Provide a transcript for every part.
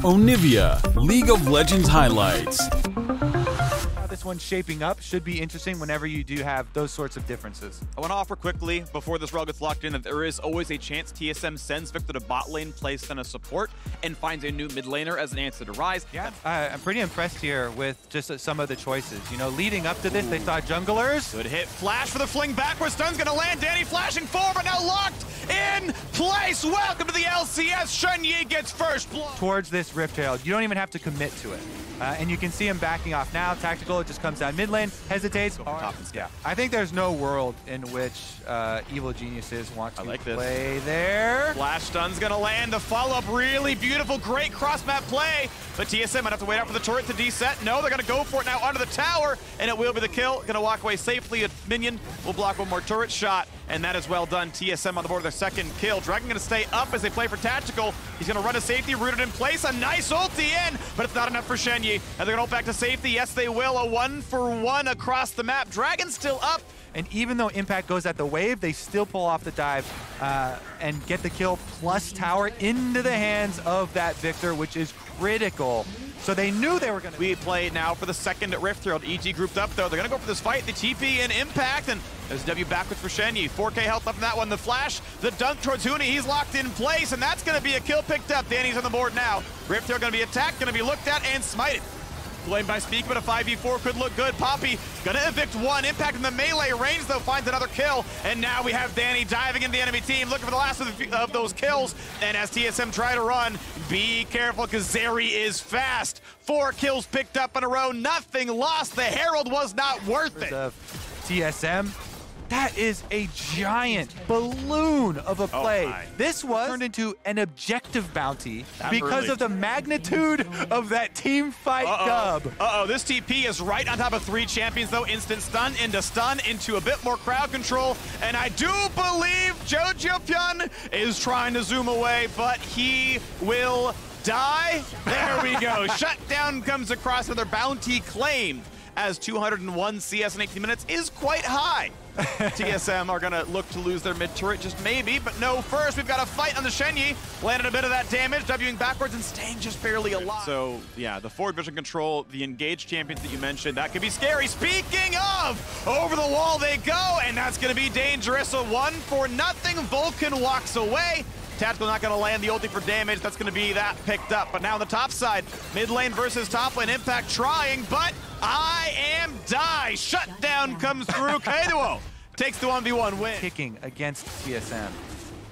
Onivia, League of Legends highlights. How this one's shaping up should be interesting whenever you do have those sorts of differences. I want to offer quickly, before this round gets locked in, that there is always a chance TSM sends Victor to bot lane, plays then a support, and finds a new mid laner as an answer to Ryze. Yeah, I'm pretty impressed here with just some of the choices. You know, leading up to this, they saw junglers. Good hit, flash for the fling backwards, stun's gonna land, Danny flashing forward, but now locked in place. Welcome to the LCS, Shen Yi gets first blood. Towards this Rift Herald, you don't even have to commit to it. And you can see him backing off now. Tactical, it just comes down mid lane, hesitates. Yeah. I think there's no world in which Evil Geniuses want to play there. Flash stun's gonna land, the follow-up, really beautiful, great cross-map play, but TSM might have to wait out for the turret to deset. No, they're gonna go for it now onto the tower, and it will be the kill. Gonna walk away safely, a minion will block one more turret shot, and that is well done. TSM on the board of their second kill. Dragon gonna stay up as they play for Tactical. He's gonna run to safety, rooted in place, a nice ulti in, but it's not enough for Shen Yi. And they're gonna ult back to safety, yes they will, a 1-for-1 across the map. Dragon's still up. And even though Impact goes at the wave, they still pull off the dive and get the kill plus tower into the hands of that Victor, which is critical. So they knew they were going to... We play now for the second at Rift Herald. EG grouped up, though. They're going to go for this fight. The TP and Impact, and there's W backwards for Shen Yi. 4K health up in that one. The flash, the dunk towards Huni. He's locked in place, and that's going to be a kill picked up. Danny's on the board now. Rift Herald going to be attacked, going to be looked at, and smited. Blamed by Speak, but a 5v4 could look good. Poppy gonna evict one. Impact in the melee range, though, finds another kill. And now we have Danny diving into the enemy team, looking for the last of those kills. And as TSM try to run, be careful, because Zeri is fast. 4 kills picked up in a row, nothing lost. The Herald was not worth it. Of TSM. That is a giant balloon of a play. This was turned into an objective bounty because of the magnitude of that team fight dub. This TP is right on top of 3 champions, though. Instant stun into a bit more crowd control. And I do believe Jojopyun is trying to zoom away, but he will die. There we go. Shutdown comes across, another bounty claimed, as 201 CS in 18 minutes is quite high. TSM are gonna look to lose their mid turret, just maybe, but no. First, we've got a fight on the Shen Yi. Landed a bit of that damage, Wing backwards and staying just barely alive. So, yeah, the forward vision control, the engaged champions that you mentioned, that could be scary. Speaking of, over the wall they go, and that's gonna be dangerous. A 1-for-0. Vulcan walks away. Tactical not going to land the ulti for damage. That's going to be that picked up. But now on the top side, mid lane versus top lane. Impact trying, but I am die. Shutdown comes through. Kaido takes the 1v1 win. Kicking against TSM.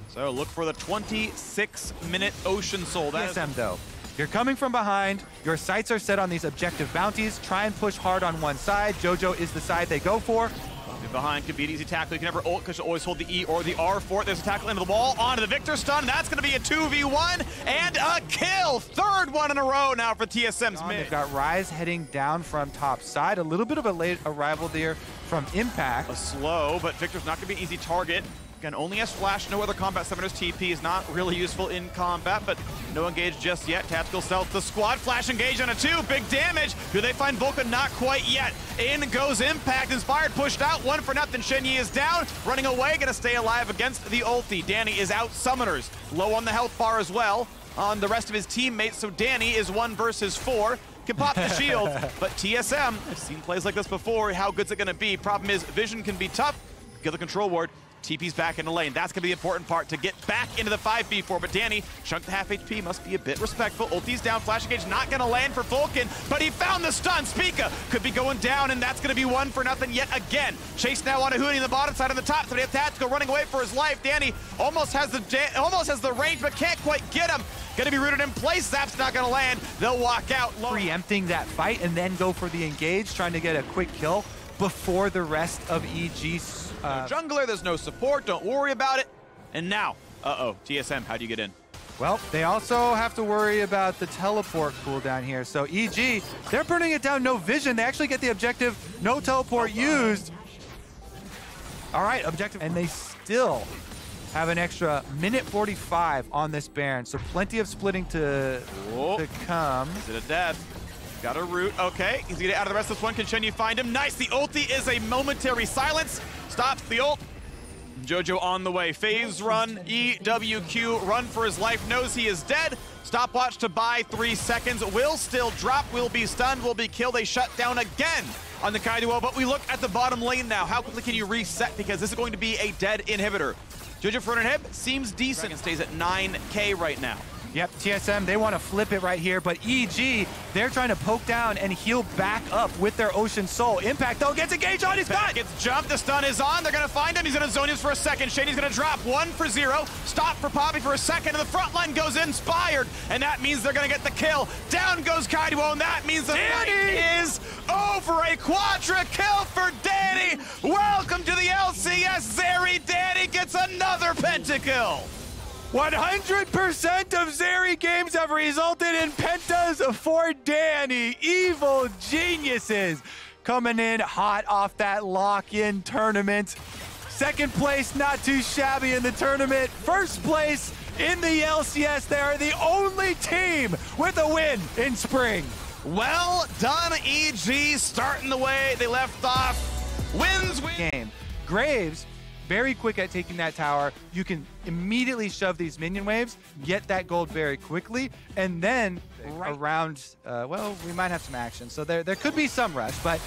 So look for the 26-minute Ocean Soul. TSM, though, you're coming from behind. Your sights are set on these objective bounties. Try and push hard on one side. Jojo is the side they go for. Behind could be an easy tackle. You can never ult because you always hold the E or the R for it. There's a tackle into the wall, onto the Victor stun. That's going to be a 2v1 and a kill. Third one in a row now for TSM's mid. They've got Ryze heading down from top side. A little bit of a late arrival there from Impact. A slow, but Victor's not going to be an easy target. Again, only has flash, no other combat summoners. TP is not really useful in combat, but no engage just yet. Tactical stealth, the squad flash engage on a 2, big damage. Do they find Vulcan? Not quite yet. In goes Impact, inspired, pushed out, 1-for-0. Shen Yi is down, running away, gonna stay alive against the ulti. Danny is out summoners, low on the health bar as well on the rest of his teammates, so Danny is 1 versus 4. Can pop the shield, but TSM, I've seen plays like this before. How good's it gonna be? Problem is, vision can be tough. Get the control ward. TP's back in the lane. That's going to be the important part to get back into the 5v4. But Danny, chunked to half HP, must be a bit respectful. Ulti's down, flash engage not going to land for Vulcan, but he found the stun. Spica could be going down, and that's going to be 1-for-0 yet again. Chase now on a Huni on the bottom side on the top. So they have Tactical running away for his life. Danny almost has the range, but can't quite get him. Going to be rooted in place. Zap's not going to land. They'll walk out low. Preempting that fight and then go for the engage, trying to get a quick kill before the rest of EG's no jungler, there's no support, don't worry about it. And now, TSM, how do you get in? Well, they also have to worry about the teleport cooldown here. So EG, they're burning it down, no vision. They actually get the objective, no teleport used. All right, objective, and they still have an extra minute 45 on this Baron. So plenty of splitting to come. Is it a death? Got a root. Okay, he's gonna get out of the rest of this one. Can Shen Yi find him? Nice. The ulti is a momentary silence. Stops the ult. Jojo on the way. Phase run, EWQ, run for his life, knows he is dead. Stopwatch to buy 3 seconds. Will still drop, will be stunned, will be killed. They shut down again on the Kaido, but we look at the bottom lane now. How quickly can you reset? Because this is going to be a dead inhibitor. Jojo Fernanheb seems decent and stays at 9K right now. Yep, TSM, they want to flip it right here, but EG, they're trying to poke down and heal back up with their Ocean Soul. Impact, though, gets engaged on his gun! Gets jumped, the stun is on, they're going to find him, he's going to zone his for a second. Shady's going to drop 1 for 0, stop for Poppy for a second, and the front line goes inspired, and that means they're going to get the kill. Down goes Kaido, and that means the fight is over. A quadra kill for Danny! Welcome to the LCS, Zeri. Danny gets another pentakill! 100% of Zeri games have resulted in pentas for Danny. Evil geniuses coming in hot off that lock-in tournament. Second place, not too shabby in the tournament. First place in the LCS. They are the only team with a win in spring. Well done, EG, starting the way they left off. Wins. Game. Graves, very quick at taking that tower. You can immediately shove these minion waves, get that gold very quickly, and then around, well, we might have some action. So there could be some rush, but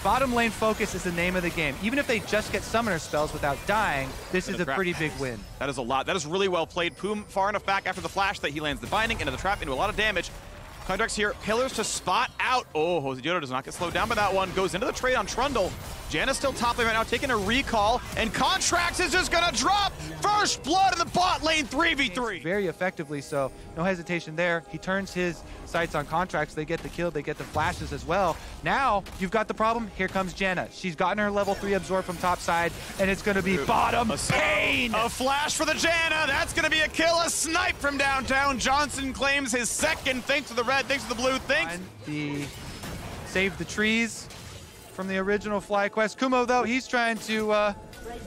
bottom lane focus is the name of the game. Even if they just get summoner spells without dying, this is a pretty big win. That is a lot. That is really well played. Poom far enough back after the flash that he lands the binding into the trap, into a lot of damage. Contracts here, pillars to spot out. Oh, Josejoto does not get slowed down by that one. Goes into the trade on Trundle. Janna's still top lane right now, taking a recall, and Contracts is just gonna drop first blood in the bot lane 3v3. Very effectively, so no hesitation there. He turns his sights on Contracts. They get the kill, they get the flashes as well. Now, you've got the problem. Here comes Janna. She's gotten her level 3 absorb from top side, and it's gonna be bottom pain. A flash for the Janna. That's gonna be a kill, a snipe from downtown. Johnson claims his second, thanks to the red, thanks to the blue, thanks. The save the trees from the original FlyQuest. Kumo, though, he's trying to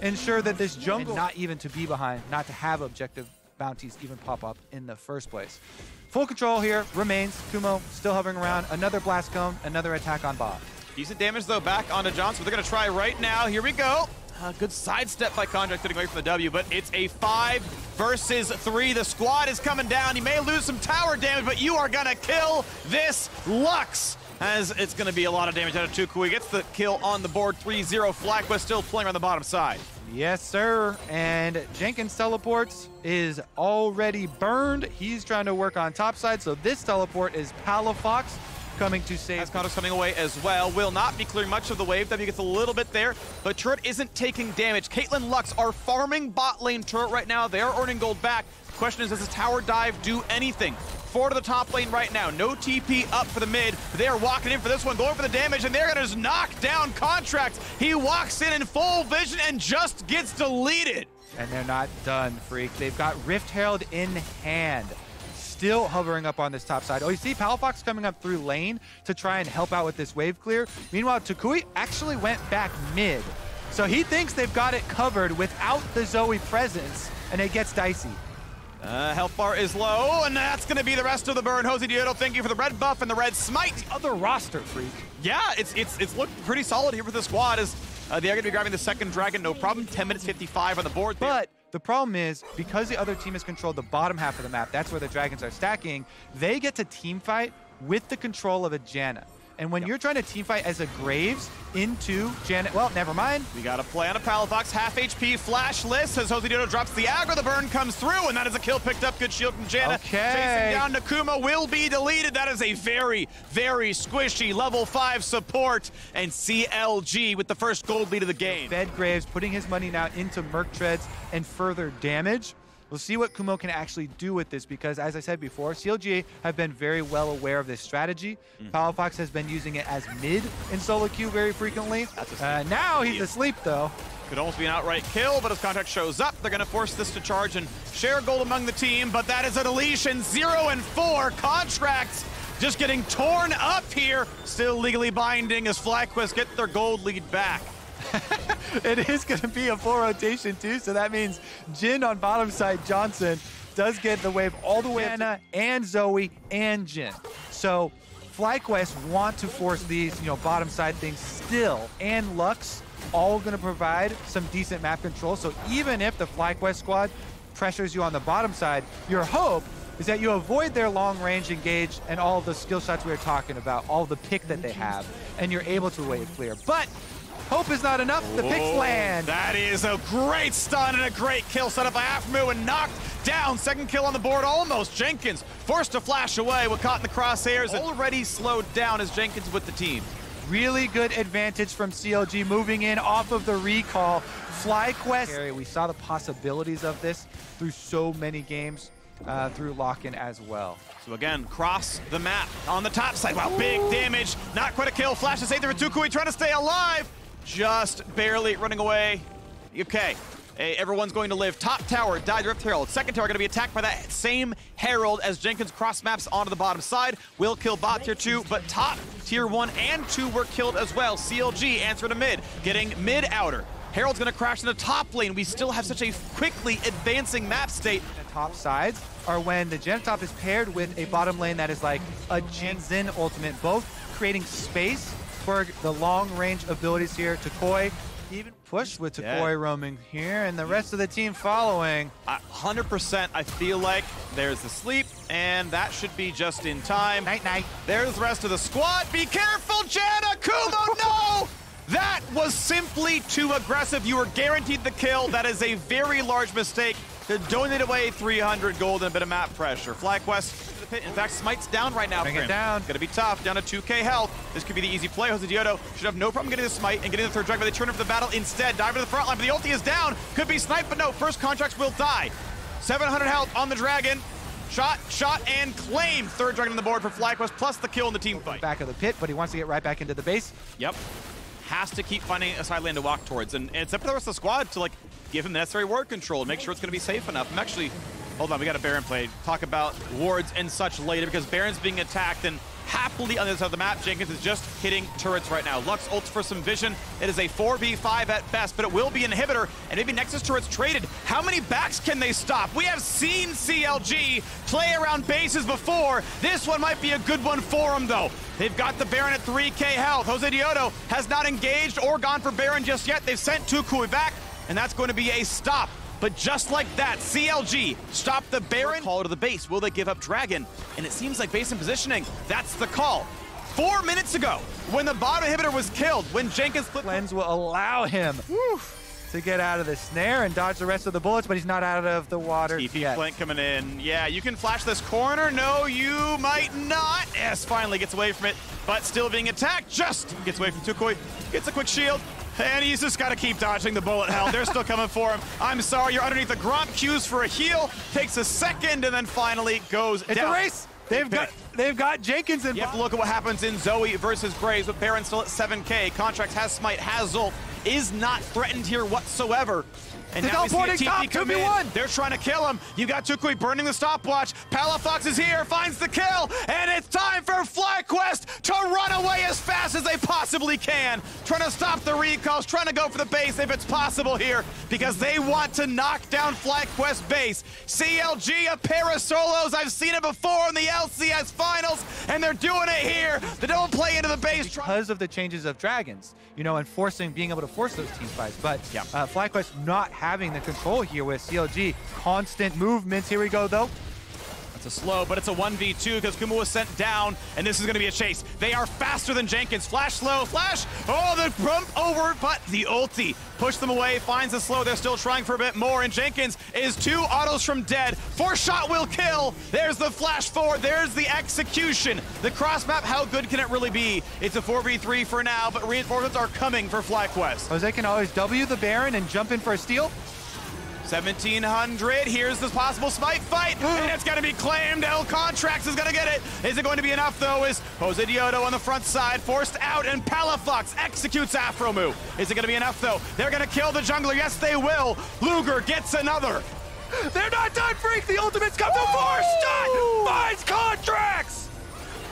ensure that this jungle, and not even to be behind, not to have objective bounties even pop up in the first place. Full control here remains. Kumo still hovering around. Another blast cone, another attack on bot. Decent damage, though, back onto Johnson. They're going to try right now. Here we go. Good sidestep by Contract getting away from the W, but it's a 5 versus 3. The squad is coming down. You may lose some tower damage, but you are going to kill this Lux, as it's going to be a lot of damage out of Tuku. He gets the kill on the board, 3-0. FlyQuest still playing on the bottom side. Yes, sir. And Jenkins teleports is already burned. He's trying to work on top side, so this teleport is Palafox coming to save. Ascondo's coming away as well. Will not be clearing much of the wave. W gets a little bit there, but Turret isn't taking damage. Caitlyn Lux are farming bot lane Turret right now. They are earning gold back. Question is, does this tower dive do anything? Forward to the top lane right now. No TP up for the mid. They are walking in for this one, going for the damage, and they're gonna just knock down Contracts. He walks in full vision and just gets deleted. And they're not done, Freak. They've got Rift Herald in hand. Still hovering up on this top side. Oh, you see Palafox coming up through lane to try and help out with this wave clear. Meanwhile, Tukui actually went back mid. So he thinks they've got it covered without the Zoe presence, and it gets dicey. Health bar is low, and that's going to be the rest of the burn. Josejoto, thank you for the red buff and the red smite. The other roster, Freak. Yeah, it's looked pretty solid here for the squad, as they are going to be grabbing the second dragon, no problem. 10 minutes 55 on the board there. But the problem is, because the other team has controlled the bottom half of the map, that's where the dragons are stacking, they get to team fight with the control of a Janna. And when you're trying to teamfight as a Graves into Janet, well, never mind. We got a play on a Palafox, half HP, flashless, as Josejoto drops the aggro, the burn comes through, and that is a kill picked up. Good shield from Janna. Okay. Chasing down Nakuma, will be deleted. That is a very, very squishy level 5 support, and CLG with the first gold lead of the game. Fed Graves putting his money now into Merc Treads and further damage. We'll see what Kumo can actually do with this, because as I said before, CLG have been very well aware of this strategy. Palafox has been using it as mid in solo queue very frequently. Now he's asleep though. Could almost be an outright kill, but as Contract shows up, they're going to force this to charge and share gold among the team, but that is a deletion. 0 and 4. Contracts just getting torn up here. Still legally binding as FlyQuest get their gold lead back. It is going to be a full rotation too, so that means Jin on bottom side, Johnson, does get the wave all the way to Anna and Zoe and Jin. So FlyQuest want to force these, bottom side things still, and Lux all going to provide some decent map control. So even if the FlyQuest squad pressures you on the bottom side, your hope is that you avoid their long range engage and all of the skill shots we were talking about, all the pick that they have, and you're able to wave clear. But hope is not enough. The picks land. That is a great stun and a great kill set up by Aphromoo and knocked down. Second kill on the board almost. Jenkins forced to flash away with caught in the crosshairs. Already slowed down as Jenkins with the team. Really good advantage from CLG moving in off of the recall. FlyQuest. We saw the possibilities of this through so many games through lock-in as well. So again, cross the map on the top side. Wow, big damage. Not quite a kill. Flash to save there for Tukui trying to stay alive. Just barely running away. Okay. Hey, everyone's going to live. Top tower died Rift Herald. Second tower going to be attacked by that same Herald as Jenkins cross maps onto the bottom side. Will kill bot tier 2, but top tier 1 and 2 were killed as well. CLG answer to mid, getting mid outer. Herald's going to crash in the top lane. We still have such a quickly advancing map state. The top sides are when the Gen top is paired with a bottom lane that is like a Jin ultimate, both creating space for the long range abilities here. Tukui even push with Tukui roaming here, and the rest of the team following. 100%, I feel like there's the sleep, and that should be just in time. Night-night. There's the rest of the squad. Be careful, Janna! Kumo, no! That was simply too aggressive. You were guaranteed the kill. That is a very large mistake to donate away 300 gold and a bit of map pressure. FlyQuest to the pit. In fact, Smite's down right now. Bring it down. Gonna be tough, down to 2k health. This could be the easy play. Jose Diodo should have no problem getting the Smite and getting the third drag, but they turn in for the battle instead. Dive to the front line, but the ulti is down. Could be sniped, but no, first contracts will die. 700 health on the Dragon. Shot, and claim. Third Dragon on the board for FlyQuest, plus the kill in the team fight. Back of the pit, but he wants to get right back into the base. Yep. Has to keep finding a side lane to walk towards, and it's up to the rest of the squad to like give him the necessary ward control and make sure it's going to be safe enough. I'm actually, hold on, we got a Baron play. Talk about wards and such later because Baron's being attacked, and happily on the other side of the map, Jenkins is just hitting turrets right now. Lux ults for some vision. It is a 4v5 at best, but it will be inhibitor, and maybe Nexus turrets traded. How many backs can they stop? We have seen CLG play around bases before. This one might be a good one for them, though. They've got the Baron at 3k health. Jose Diodo has not engaged or gone for Baron just yet. They've sent Tukui back, and that's going to be a stop. But just like that, CLG stop the Baron. Call to the base. Will they give up Dragon? And it seems like base and positioning, that's the call. 4 minutes ago, when the bottom inhibitor was killed, when Jenkins flipped... Lens will allow him to get out of the snare and dodge the rest of the bullets, but he's not out of the water yet. Flank coming in. Yeah, you can flash this corner. No, you might not. Yes, finally gets away from it, but still being attacked. Just gets away from Tukui. Gets a quick shield. And he's just got to keep dodging the bullet hell. They're still coming for him. I'm sorry, you're underneath the Gromp cues for a heal. Takes a second and then finally goes down. It's a race. They've got Jenkins in. You have to look at what happens in Zoe versus Graves with Baron still at 7k. Contracts has Smite, has Zult. Is not threatened here whatsoever. And now we see a TP come in. They're trying to kill him. You got Tukui burning the stopwatch. Palafox is here, finds the kill, and it's time for FlyQuest to run away as fast as they possibly can. Trying to stop the recalls, trying to go for the base if it's possible here, because they want to knock down FlyQuest base. CLG, a pair of solos. I've seen it before in the LCS finals, and they're doing it here. They don't play into the base. Because of the changes of Dragons, you know, and being able to force those team fights. But FlyQuest not having the control here with CLG. Constant movements. Here we go, though. It's a slow, but it's a 1v2 because Kumo was sent down, and this is going to be a chase. They are faster than Jenkins. Flash slow, flash. Oh, the bump over, but the ulti pushed them away, finds the slow. They're still trying for a bit more, and Jenkins is 2 autos from dead. 4-shot will kill. There's the flash forward. There's the execution. The cross map, how good can it really be? It's a 4v3 for now, but reinforcements are coming for FlyQuest. Jose can always W the Baron and jump in for a steal. 1700, here's the possible Smite fight, and it's gonna be claimed. El Contracts is gonna get it. Is it going to be enough though? Is Jose Diodo on the front side, forced out, and Palafox executes Aphromoo. Is it gonna be enough though? They're gonna kill the jungler, yes they will. Luger gets another. They're not done, Freak! The ultimate's come to 4 stun! Finds Contracts!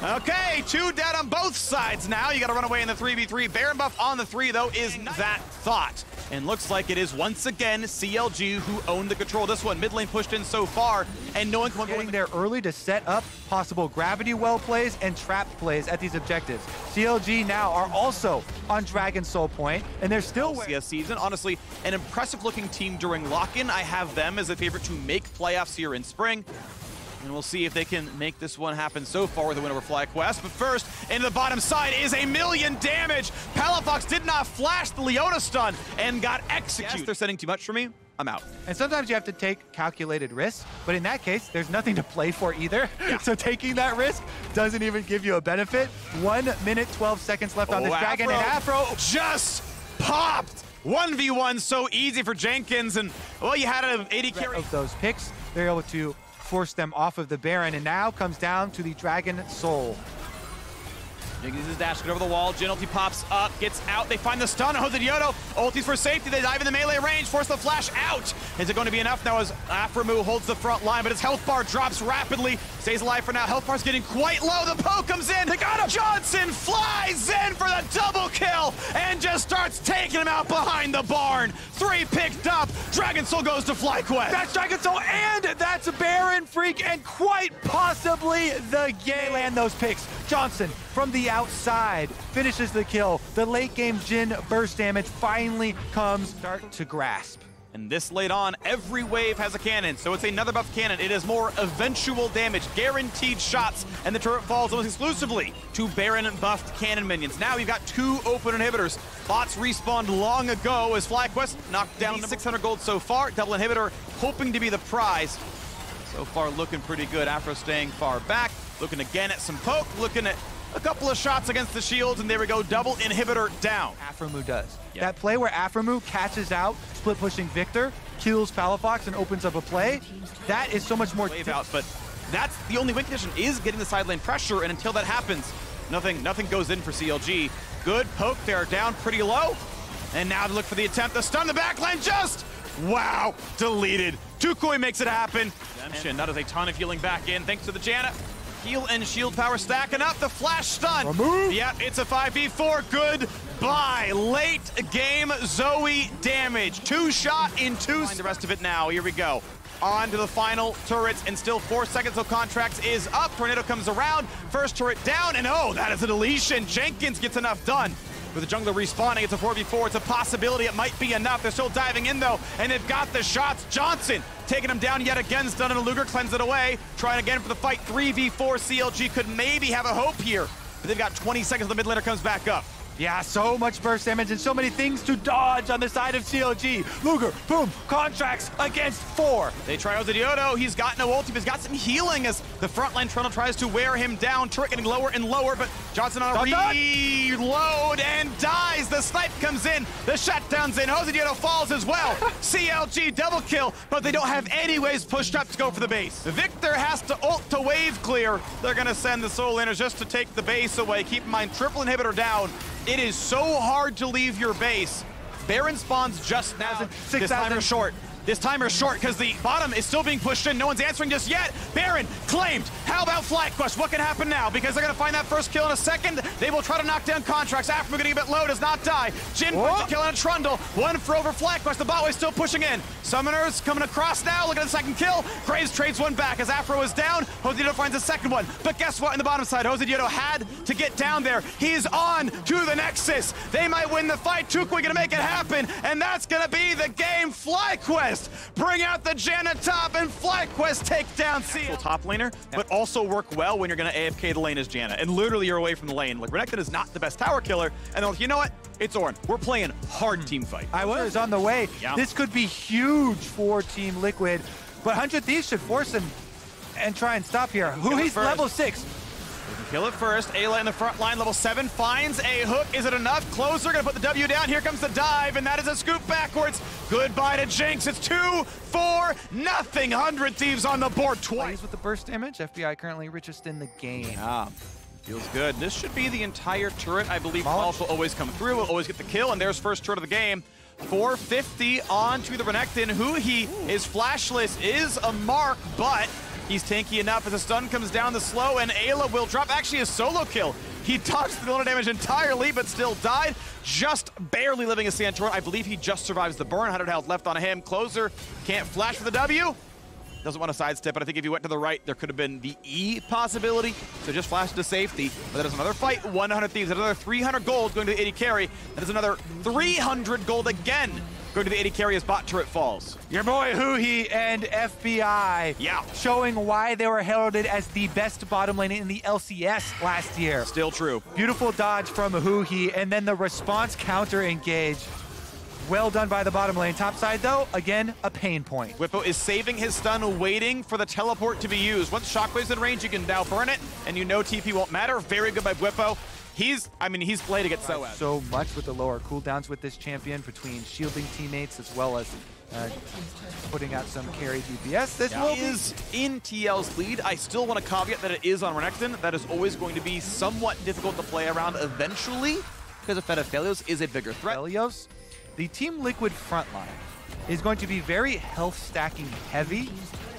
Okay, 2 down on both sides now. You got to run away in the 3v3. Baron buff on the 3, though, is that thought. And looks like it is once again CLG who owned the control. This one, mid lane pushed in so far, and no one can Getting there early to set up possible gravity well plays and trap plays at these objectives. CLG now are also on Dragon Soul Point, and they're still CS season. Honestly, an impressive looking team during lock-in. I have them as a favorite to make playoffs here in spring. And we'll see if they can make this one happen so far with a win over FlyQuest. But first, into the bottom side is 1,000,000 damage. Palafox did not flash the Leona stun and got executed. Yes, they're sending too much for me. I'm out. And sometimes you have to take calculated risks, but in that case, there's nothing to play for either. Yeah. So taking that risk doesn't even give you a benefit. 1 minute, 12 seconds left on this Dragon, and Afro just popped. 1v1 so easy for Jenkins, and well, you had an 80 carry. Of those picks, they're able to force them off of the Baron, and now comes down to the Dragon Soul. Jenkins is dashing over the wall. Jhin ulti pops up, gets out. They find the stun. Jose Diodo ultis for safety. They dive in the melee range, force the flash out. Is it going to be enough now as Aphromoo holds the front line, but his health bar drops rapidly. Stays alive for now. Health bar's getting quite low. The poke comes in. They got him. Johnson flies in for the double kill and just starts taking him out behind the barn. 3 picked up. Dragon Soul goes to FlyQuest. That's Dragon Soul, and that's Baron Freak, and quite possibly the game. Land those picks. Johnson from the outside finishes the kill. The late game Jhin burst damage finally comes. Start to grasp. And this late on, every wave has a cannon, so it's another buff cannon. It is more eventual damage, guaranteed shots, and the turret falls almost exclusively to Baron buffed cannon minions. Now you've got 2 open inhibitors. Bots respawned long ago as FlyQuest knocked down 600 gold so far. Double inhibitor hoping to be the prize. So far looking pretty good. Afro staying far back, looking again at some poke, looking at a couple of shots against the shields, and there we go, double inhibitor down. Aphromoo does. Yep. That play where Aphromoo catches out, split pushing Victor, kills Palafox, and opens up a play, that is so much more wave out, but that's the only win condition, is getting the side lane pressure, and until that happens, nothing goes in for CLG. Good poke there, down pretty low, and now to look for the attempt to stun the backline, just, wow, deleted. Tukui makes it happen. Redemption, that is a ton of healing back in, thanks to the Janna. Heal and shield power stacking up. The flash stun. Remove. Yeah, it's a 5v4. Goodbye. Late game Zoe damage. 2 shot in 2. Find the rest of it now. Here we go. On to the final turrets, and still 4 seconds till Contracts is up. Tornado comes around. First turret down, and oh, that is a deletion. Jenkins gets enough done. With the jungler respawning, it's a 4v4. It's a possibility. It might be enough. They're still diving in, though, and they've got the shots. Johnson taking him down yet again. Stun and a Luger, cleanse it away. Trying again for the fight. 3v4. CLG could maybe have a hope here, but they've got 20 seconds. The mid laner comes back up. Yeah, so much burst damage and so many things to dodge on the side of CLG. Luger, boom, Contracts against 4. They try Jose Diodo. He's got no ulti, but he's got some healing as the frontline Trundle tries to wear him down. Turret getting lower and lower, but Johnson on a reload and dies. The snipe comes in. The shutdown's in. Jose Diodo falls as well. CLG double kill, but they don't have any ways pushed up to go for the base. Victor has to ult to wave clear. They're going to send the Soul Laners just to take the base away. Keep in mind, triple inhibitor down. It is so hard to leave your base. Baron spawns just now. This timer's short. This timer's short because the bottom is still being pushed in. No one's answering just yet. Baron claimed. How about FlyQuest? What can happen now? Because they're going to find that first kill in a second. They will try to knock down Contracts. Aphromoo getting a bit low, does not die. Jhin finds a kill on a Trundle. 1 for over FlyQuest. The bot way still pushing in. Summoners coming across now. Look at the second kill. Graves trades 1 back as Afro is down. Jose Diodo finds a second one. But guess what? In the bottom side, Jose Diodo had to get down there. He's on to the Nexus. They might win the fight. Tukui going to make it happen. And that's going to be the game. FlyQuest bring out the Janna top, and FlyQuest take down CL. Top laner, but also work well when you're going to AFK the lane as Janna. And literally you're away from the lane. Like, Renekton is not the best tower killer. And they're like, you know what? It's Ornn. We're playing hard team fight. I was on the way. Yeah. This could be huge for Team Liquid, but 100 Thieves should force him and try and stop here. He's level 6. Kill it first. Ayla in the front line, level 7, finds a hook. Is it enough? Closer, gonna put the W down. Here comes the dive, and that is a scoop backwards. Goodbye to Jinx. It's 2-4-0. 100 Thieves on the board twice. With the burst damage, FBI currently richest in the game. Yeah, feels good. This should be the entire turret. I believe Polish will always come through, will always get the kill, and there's first turret of the game. 450 onto the Renekton. Who he is flashless is a mark, but He's tanky enough as the stun comes down the slow, and Ayla will drop. Actually, a solo kill. He dodged the damage entirely, but still died. Just barely living as Santorin. I believe he just survives the burn. 100 health left on him. Closer can't flash for the W. Doesn't want to sidestep, but I think if he went to the right, there could have been the E possibility. So just flash to safety. But that is another fight. 100 Thieves. Another 300 gold going to the AD carry. That is another 300 gold again going to the AD carry as bot turret falls. Your boy Huhi and FBI showing why they were heralded as the best bottom lane in the LCS last year. Still true. Beautiful dodge from Huhi, and then the response counter engage. Well done by the bottom lane. Top side, though, again, a pain point. Bwipo is saving his stun, waiting for the teleport to be used. Once Shockwave's in range, you can now burn it, and you know TP won't matter. Very good by Bwipo. He's played against SOAS. So much with the lower cooldowns with this champion, between shielding teammates as well as putting out some carry DPS. This is in TL's lead. I still want to caveat that it is on Renekton. That is always going to be somewhat difficult to play around eventually, because if Aphelios is a bigger threat. Aphelios, the Team Liquid frontline is going to be very health stacking heavy.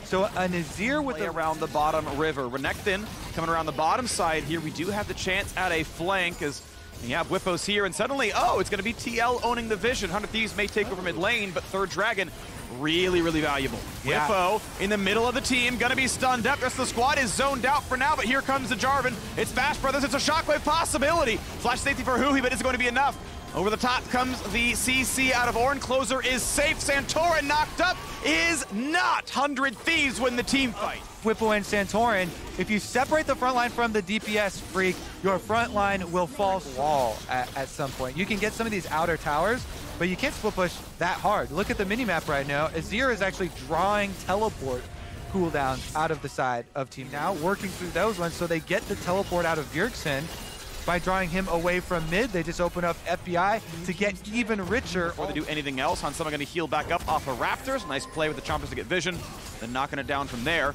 So a Nazir with around the bottom river. Renekton coming around the bottom side here. We do have the chance at a flank as we have Bwipo's here, and suddenly, oh, it's going to be TL owning the vision. 100 Thieves may take over mid lane, but Third Dragon, really, really valuable. Bwipo in the middle of the team, going to be stunned up. The rest of the squad is zoned out for now, but here comes the Jarvan. It's Bash Brothers. It's a Shockwave possibility. Flash safety for Huhi, but it's going to be enough. Over the top comes the CC out of Ornn. Closer is safe. Santorin knocked up is not. 100 Thieves win the team fight. Bwipo and Santorin, if you separate the front line from the DPS, Freak, your front line will fall wall at some point. You can get some of these outer towers, but you can't split push that hard. Look at the minimap right now. Azir is actually drawing teleport cooldowns out of the side of team now, working through those ones so they get the teleport out of Bjergsen. By drawing him away from mid, they just open up FBI to get even richer. Before they do anything else, Hansama going to heal back up off of Raptors. Nice play with the Chompers to get vision, then knocking it down from there.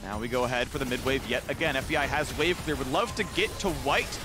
Now we go ahead for the mid wave yet again. FBI has wave clear. Would love to get to white.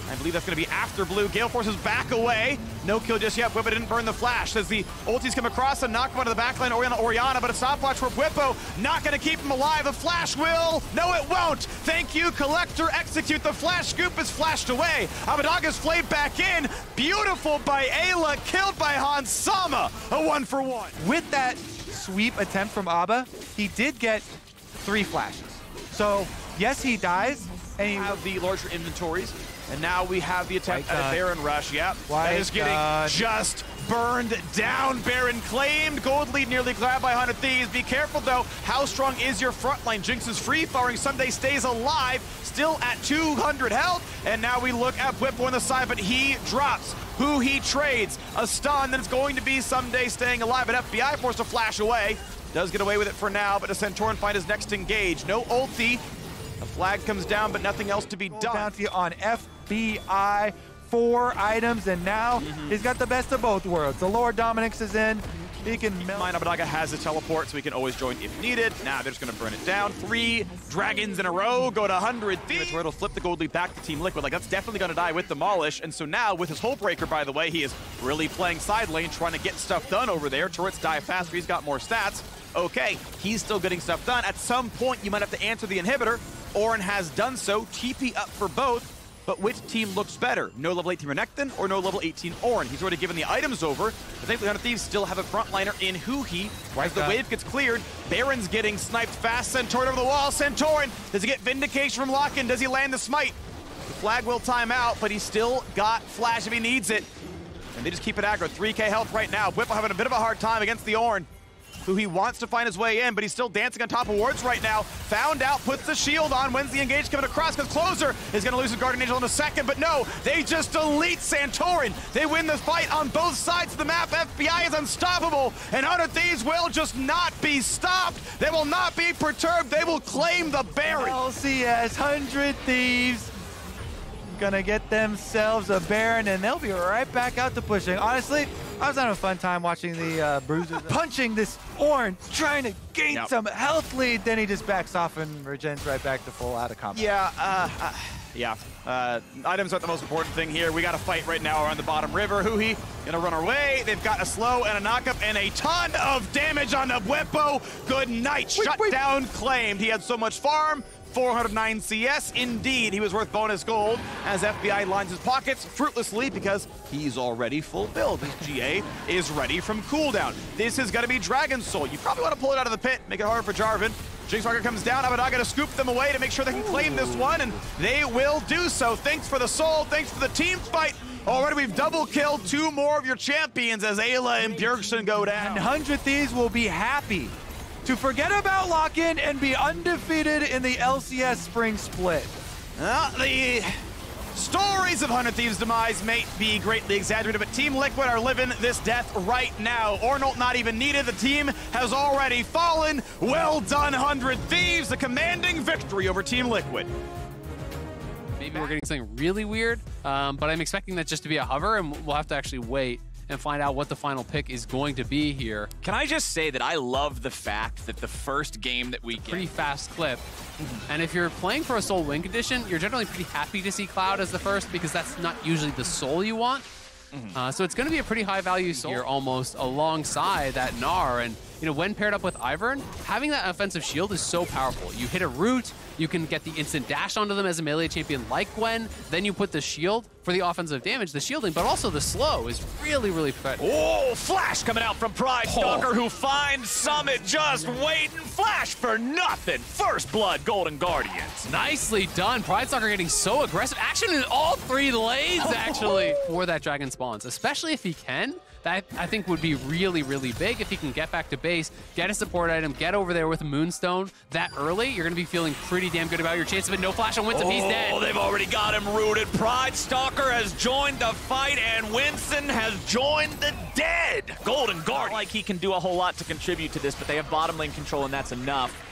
I believe that's going to be after blue. Gale forces back away. No kill just yet. Bwipo didn't burn the flash. As the ultis come across and knock him onto the backline, Orianna, but a stopwatch for Bwipo. Not going to keep him alive. The flash will. No, it won't. Thank you, Collector. Execute. The flash scoop is flashed away. Abbedagga's flayed back in. Beautiful by Ayla. Killed by Hansama. A 1-for-1. With that sweep attempt from Abba, he did get 3 flashes. So, yes, he dies. And you have the larger inventories. And now we have the attempt at a Baron rush. Yep, that is getting just burned down. Baron claimed. Gold lead nearly grabbed by 100 Thieves. Be careful, though. How strong is your front line? Jinx is free-firing. Sunday stays alive, still at 200 health. And now we look at Bwipo on the side, but he drops. Huhi trades a stun that's going to be Someday staying alive, but FBI forced to flash away. Does get away with it for now, but does Santorin find his next engage? No ulti. The flag comes down, but nothing else to be done. Bounty on FBI, 4 items, and now he's got the best of both worlds. The Lord Dominix is in. He can melt. Abbedagga has a teleport, so he can always join if needed. Now they're just going to burn it down. 3 dragons in a row go to 100 Thieves. Where it'll flip the gold lead back to Team Liquid. Like, that's definitely going to die with Demolish. And so now, with his Hull Breaker, by the way, he is really playing side lane, trying to get stuff done over there. Turrets die faster. He's got more stats. Okay, he's still getting stuff done. At some point, you might have to answer the inhibitor. Ornn has done so. TP up for both. But which team looks better? No level 18 Renekton or no level 18 Ornn? He's already given the items over. But thankfully, 100 Thieves still have a frontliner in Huhi. As the wave gets cleared, Baron's getting sniped fast. Santorin over the wall. Santorin, does he get Vindication from Lock-in? Does he land the smite? The flag will time out, but he's still got flash if he needs it. And they just keep it aggro. 3k health right now. Bwipo having a bit of a hard time against the Ornn. Huhi wants to find his way in, but he's still dancing on top of wards right now. Found out, puts the shield on. When's the engage coming across? Because Closer is going to lose his Guardian Angel in a second, but no, they just delete Santorin. They win the fight on both sides of the map. FBI is unstoppable, and 100 Thieves will just not be stopped. They will not be perturbed. They will claim the Baron. LCS, 100 Thieves. Gonna get themselves a Baron, and they'll be right back out to pushing. Honestly, I was having a fun time watching the bruisers punching this Ornn, trying to gain some health lead. Then he just backs off and regens right back to full out of combat. Yeah, Yeah, items aren't the most important thing here. We got to fight right now around the bottom river. Huhi gonna run our way. They've got a slow and a knockup and a ton of damage on Nabuepo. Good night. Shut down claimed. He had so much farm. 409 CS. Indeed, he was worth bonus gold as FBI lines his pockets fruitlessly because he's already full build. His GA is ready from cooldown. This is going to be Dragon Soul. You probably want to pull it out of the pit, make it harder for Jarvan. Jinxwalker comes down. Abbedagge to scoop them away to make sure they can claim this one, and they will do so. Thanks for the soul. Thanks for the team fight. Already we've double killed 2 more of your champions as Ayla and Bjergsen go down. And 100 Thieves will be happy to forget about lock-in and be undefeated in the LCS Spring Split. The stories of 100 Thieves' demise may be greatly exaggerated, but Team Liquid are living this death right now. Ornult not even needed. The team has already fallen. Well done, 100 Thieves. The commanding victory over Team Liquid. Maybe we're getting something really weird, but I'm expecting that just to be a hover, and we'll have to actually wait and find out what the final pick is going to be here. Can I just say that I love the fact that the first game that we get... Pretty fast clip. And if you're playing for a soul win condition, you're generally pretty happy to see Cloud as the first because that's not usually the soul you want. So it's going to be a pretty high value soul here almost alongside that Gnar. And you know, when paired up with Ivern, having that offensive shield is so powerful. You hit a root, you can get the instant dash onto them as a melee champion like Gwen, then you put the shield for the offensive damage, the shielding, but also the slow is really, really threatening. Oh, Flash coming out from Pride Stalker, who finds Summit just waiting. Flash for nothing. First blood, Golden Guardians. Nicely done. Pride Stalker getting so aggressive. Action in all 3 lanes, actually, for that Dragon spawns, especially if he can. That, I think, would be really, really big if he can get back to base, get a support item, get over there with Moonstone that early. You're going to be feeling pretty damn good about your chance of it. No flash on Winston. He's dead. Oh, they've already got him rooted. Pride Stalker has joined the fight, and Winston has joined the dead. Golden Guard. Like he can do a whole lot to contribute to this, but they have bottom lane control, and that's enough.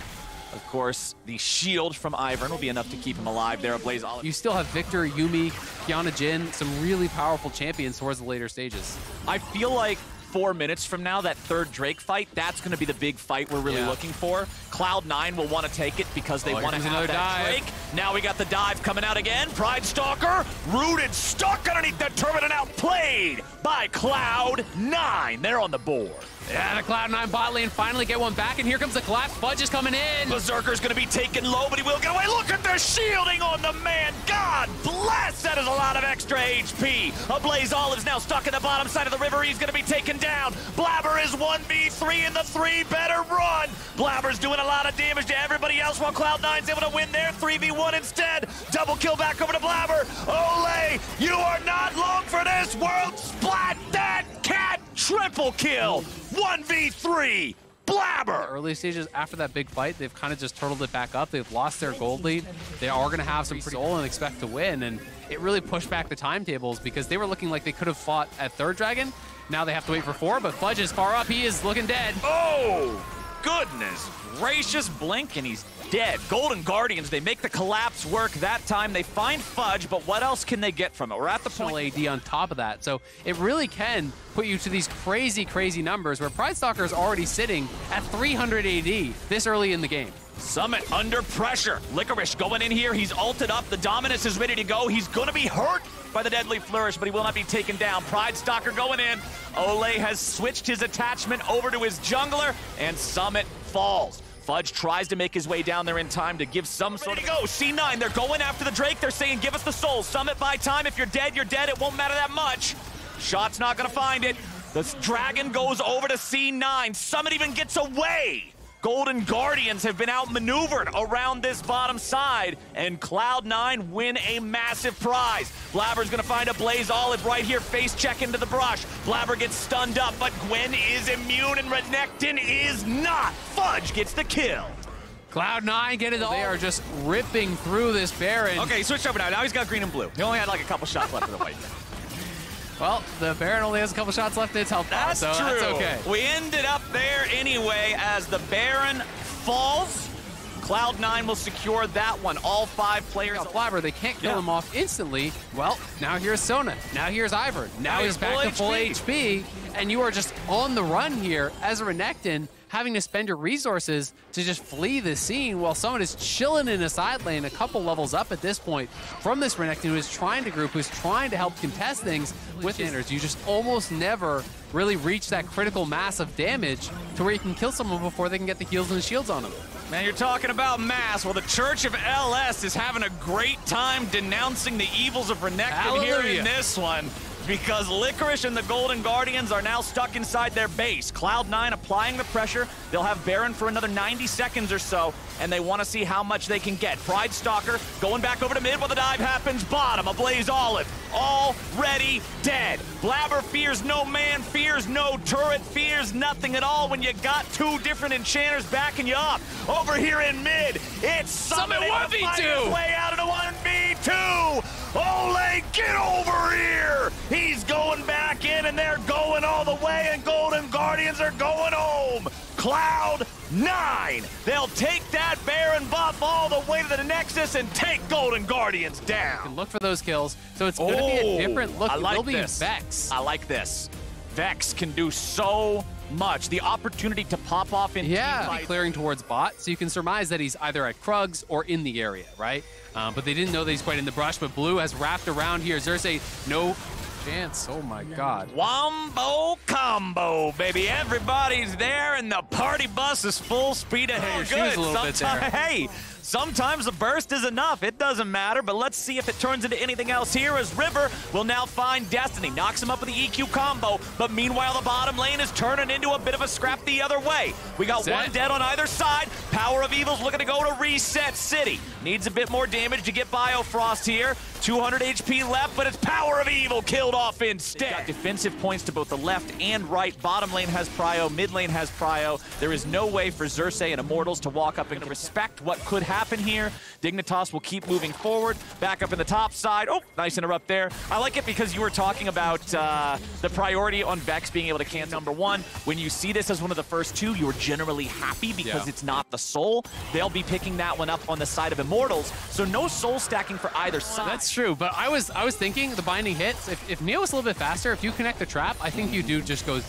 Of course, the shield from Ivern will be enough to keep him alive there. Blaze Olive. You still have Victor, Yuumi, Kiana Jin, some really powerful champions towards the later stages. I feel like 4 minutes from now, that third Drake fight, that's going to be the big fight we're really looking for. Cloud9 will want to take it because they want to have that Drake. Now we got the dive coming out again. Pride Stalker, rooted, stuck underneath that turret and outplayed by Cloud9. They're on the board. Yeah, the Cloud9 bot lane finally get one back, and here comes the collapse. Fudge is coming in. Berserker's going to be taken low, but he will get away. Look at the shielding on the man. God bless. That is a lot of extra HP. Blaze Olive's now stuck in the bottom side of the river. He's going to be taken down. Blabber is 1v3 in the 3. Better run. Blabber's doing a lot of damage to everybody else while Cloud9's able to win their 3v1 instead. Double kill back over to Blabber. Ole, you are not long for this world. Splat that cat. Triple kill. 1v3. Blabber! Early stages after that big fight, they've kind of just turtled it back up. They've lost their gold lead. They are going to have some soul and expect to win. And it really pushed back the timetables because they were looking like they could have fought at third dragon. Now they have to wait for 4, but Fudge is far up. He is looking dead. Oh, goodness gracious. Blink, and he's dead. Golden Guardians, they make the collapse work that time. They find Fudge, but what else can they get from it? We're at the point. AD on top of that. So it really can put you to these crazy, crazy numbers where Pride Stalker is already sitting at 300 AD this early in the game. Summit under pressure. Licorice going in here. He's ulted up. The Dominus is ready to go. He's going to be hurt by the Deadly Flourish, but he will not be taken down. Pride Stalker going in. Ole has switched his attachment over to his jungler, and Summit falls. Fudge tries to make his way down there in time to give some sort of... go. C9, they're going after the Drake. They're saying, give us the soul. Summit by time. If you're dead, you're dead. It won't matter that much. Shot's not going to find it. The dragon goes over to C9. Summit even gets away. Golden Guardians have been outmaneuvered around this bottom side, and Cloud9 win a massive prize. Blabber's gonna find a Blaze Olive right here, face check into the brush. Blabber gets stunned up, but Gwen is immune and Renekton is not. Fudge gets the kill. Cloud9 get it all. They are just ripping through this Baron. Okay, he switched over now. Now he's got green and blue. He only had like a couple shots left of the white. Well, the Baron only has a couple shots left in its health bar, that's so true. That's okay. We ended up there anyway as the Baron falls. Cloud9 will secure that one. All 5 players. Blabber, they can't kill him off instantly. Well, now here's Sona. Now here's Ivern. Now he's back to full HP. And you are just on the run here as a Renekton, having to spend your resources to just flee the scene while someone is chilling in a side lane a couple levels up at this point from this Renekton who is trying to group, who's trying to help contest things with standards. You just almost never really reach that critical mass of damage to where you can kill someone before they can get the heals and the shields on them. Man, you're talking about mass. Well, the Church of LS is having a great time denouncing the evils of Renekton here in this one, because Licorice and the Golden Guardians are now stuck inside their base. Cloud9 applying the pressure. They'll have Baron for another 90 seconds or so, and they want to see how much they can get. Pride Stalker going back over to mid while the dive happens. Bottom, a Blaze Olive, already dead. Blabber fears no man, fears no turret, fears nothing at all when you got two different enchanters backing you up. Over here in mid, it's Summit 1v2. Way out of the 1v2. Ole, get over here! He's going back in, and they're going all the way, and Golden Guardians are going home. Cloud9, they'll take that Baron buff all the way to the Nexus and take Golden Guardians down. You can look for those kills, so it's going to be a different look. It will be Vex. I like this. Vex can do so much. The opportunity to pop off in team fights. Clearing towards bot, so you can surmise that he's either at Krugs or in the area, right? But they didn't know that he's quite in the brush, but Blue has wrapped around here. Xerxes, no chance. Oh my God. Wombo combo, baby. Everybody's there, and the party bus is full speed ahead. Your shoes a little bit there. Hey, sometimes a burst is enough. It doesn't matter, but let's see if it turns into anything else here as River will now find Destiny. Knocks him up with the EQ combo, but meanwhile the bottom lane is turning into a bit of a scrap the other way. We got one dead on either side. Power of Evil's looking to go to Reset City. Needs a bit more damage to get Biofrost here. 200 HP left, but it's Power of Evil killed off instead. Got defensive points to both the left and right. Bottom lane has prio, mid lane has prio. There is no way for Xerxes and Immortals to walk up and respect what could happen here. Dignitas will keep moving forward. Back up in the top side. Oh, nice interrupt there. I like it because you were talking about the priority on Vex being able to cancel. Number one, when you see this as one of the first two, you're generally happy because it's not the soul. They'll be picking that one up on the side of Immortals, so no soul stacking for either side. That's true, but I was thinking the binding hits, if Neo was a little bit faster, if you connect the trap, I think you do just goes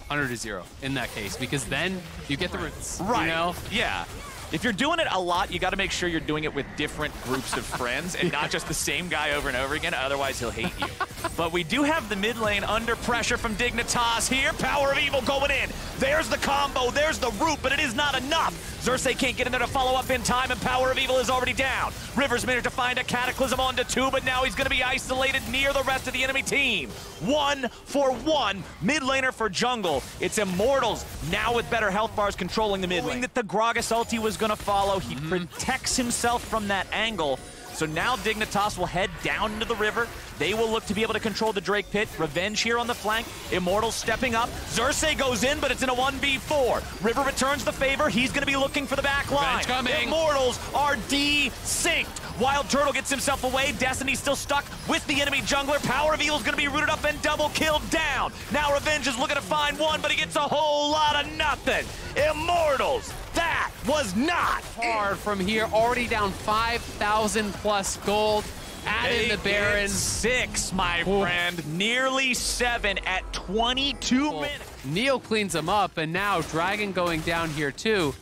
100-0 in that case, because then you get the roots. Right. You know? Yeah. If you're doing it a lot, you got to make sure you're doing it with different groups of friends and not just the same guy over and over again, otherwise he'll hate you. But we do have the mid lane under pressure from Dignitas here. Power of Evil going in. There's the combo, there's the root, but it is not enough. Xerxes can't get in there to follow up in time, and Power of Evil is already down. Rivers managed to find a Cataclysm onto two, but now he's going to be isolated near the rest of the enemy team. 1-for-1, mid laner for jungle. It's Immortals now with better health bars controlling the mid lane. That the Gragas ulti was going to follow. He protects himself from that angle. So now Dignitas will head down into the river. They will look to be able to control the Drake Pit. Revenge here on the flank. Immortals stepping up. Xerxes goes in, but it's in a 1v4. River returns the favor. He's going to be looking for the back line. Immortals are desynced. Wild Turtle gets himself away. Destiny's still stuck with the enemy jungler. Power of Evil's going to be rooted up and double killed down. Now Revenge is looking to find one, but he gets a whole lot of nothing. Immortals, that was not hard from here. Already down 5,000 plus gold. Add in the Baron. 6, my friend. Nearly 7 at 22 minutes. Neo cleans him up, and now Dragon going down here too.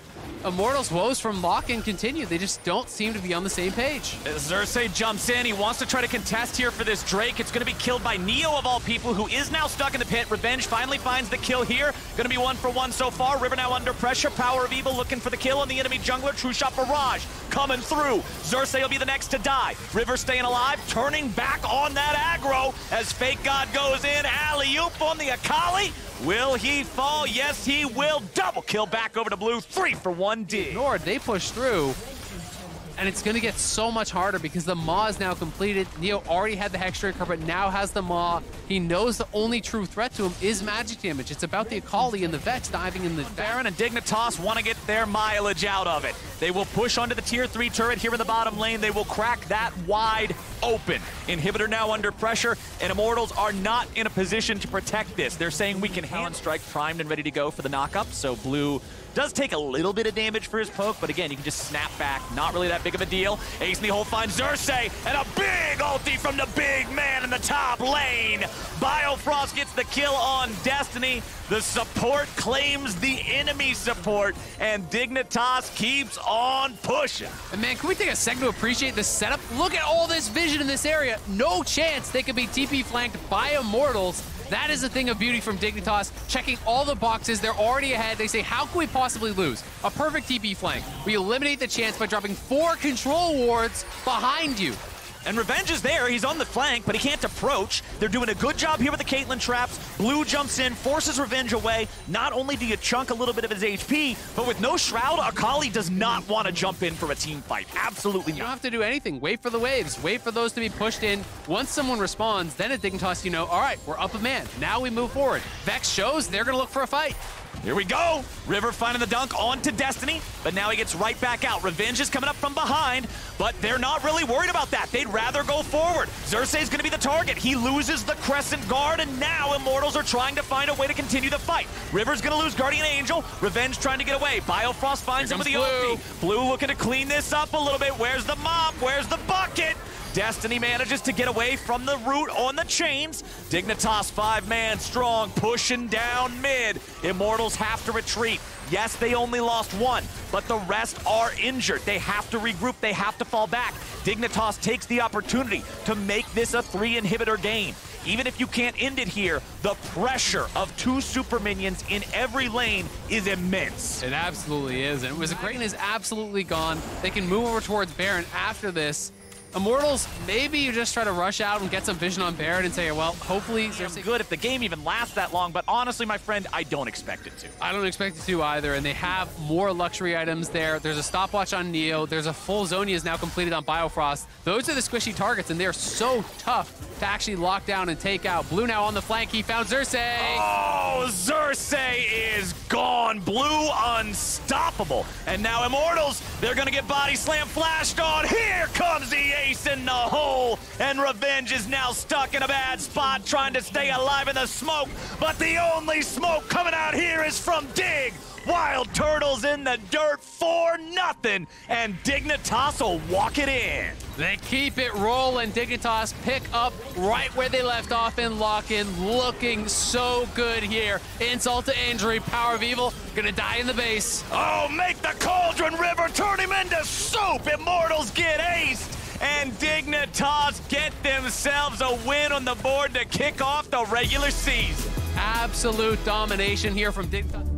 Immortals' woes from Lock-in continue. They just don't seem to be on the same page. Xerxes jumps in. He wants to try to contest here for this Drake. It's going to be killed by Neo, of all people, who is now stuck in the pit. Revenge finally finds the kill here. Going to be 1-for-1 so far. River now under pressure. Power of Evil looking for the kill on the enemy jungler. True Shot Barrage coming through. Xerxes will be the next to die. River staying alive, turning back on that aggro as Fake God goes in. Alley-oop on the Akali. Will he fall? Yes, he will. Double kill back over to Blue. 3-for-1 dig. Ignored. They push through, and it's going to get so much harder because the Maw is now completed. Neo already had the Hexdrinker, but now has the Maw. He knows the only true threat to him is magic damage. It's about the Akali and the Vex diving in the Baron and Dignitas want to get their mileage out of it. They will push onto the tier 3 turret here in the bottom lane. They will crack that wide open. Inhibitor now under pressure, and Immortals are not in a position to protect this. They're saying we can hand strike primed and ready to go for the knock-up, so Blue does take a little bit of damage for his poke, but again, you can just snap back. Not really that big of a deal. Ace in the hole finds Xerxes, and a big ulti from the big man in the top lane. Biofrost gets the kill on Destiny. The support claims the enemy support, and Dignitas keeps on pushing. And man, can we take a second to appreciate the setup? Look at all this vision in this area. No chance they could be TP flanked by Immortals. That is a thing of beauty from Dignitas, checking all the boxes. They're already ahead. They say, how can we possibly lose? A perfect TP flank. We eliminate the chance by dropping 4 control wards behind you. And Revenge is there. He's on the flank, but he can't approach. They're doing a good job here with the Caitlyn traps. Blue jumps in, forces Revenge away. Not only do you chunk a little bit of his HP, but with no Shroud, Akali does not want to jump in for a team fight. Absolutely not. You don't have to do anything. Wait for the waves. Wait for those to be pushed in. Once someone responds, then at Dignitas, you know, all right, we're up a man. Now we move forward. Vex shows they're going to look for a fight. Here we go. River finding the dunk onto Destiny, but now he gets right back out. Revenge is coming up from behind, but they're not really worried about that. They'd rather go forward. Xerxes is going to be the target. He loses the Crescent Guard, and now Immortals are trying to find a way to continue the fight. River's going to lose Guardian Angel. Revenge trying to get away. Biofrost finds him with the ulti. Blue looking to clean this up a little bit. Where's the mop? Where's the bucket? Destiny manages to get away from the root on the chains. Dignitas 5-man strong, pushing down mid. Immortals have to retreat. Yes, they only lost 1, but the rest are injured. They have to regroup. They have to fall back. Dignitas takes the opportunity to make this a 3-inhibitor game. Even if you can't end it here, the pressure of 2 super minions in every lane is immense. It absolutely is, and Wizardcrane is absolutely gone. They can move over towards Baron after this. Immortals, maybe you just try to rush out and get some vision on Baron and say, well, hopefully It's good if the game even lasts that long, but honestly, my friend, I don't expect it to. I don't expect it to either, and they have more luxury items there. There's a stopwatch on Neo. There's a full Zhonya's now completed on Biofrost. Those are the squishy targets, and they're so tough to actually lock down and take out. Blue now on the flank. He found Xerxes. Oh, Xerxes is gone. Blue unstoppable. And now Immortals, they're going to get body slam flashed on. Here comes the ace in the hole. And Revenge is now stuck in a bad spot trying to stay alive in the smoke. But the only smoke coming out here is from Dig. Wild Turtles in the dirt for nothing, and Dignitas will walk it in. They keep it rolling. Dignitas pick up right where they left off in lock-in. Looking so good here. Insult to injury. Power of Evil gonna die in the base. Oh, make the Cauldron River turn him into soup. Immortals get aced, and Dignitas get themselves a win on the board to kick off the regular season. Absolute domination here from Dignitas.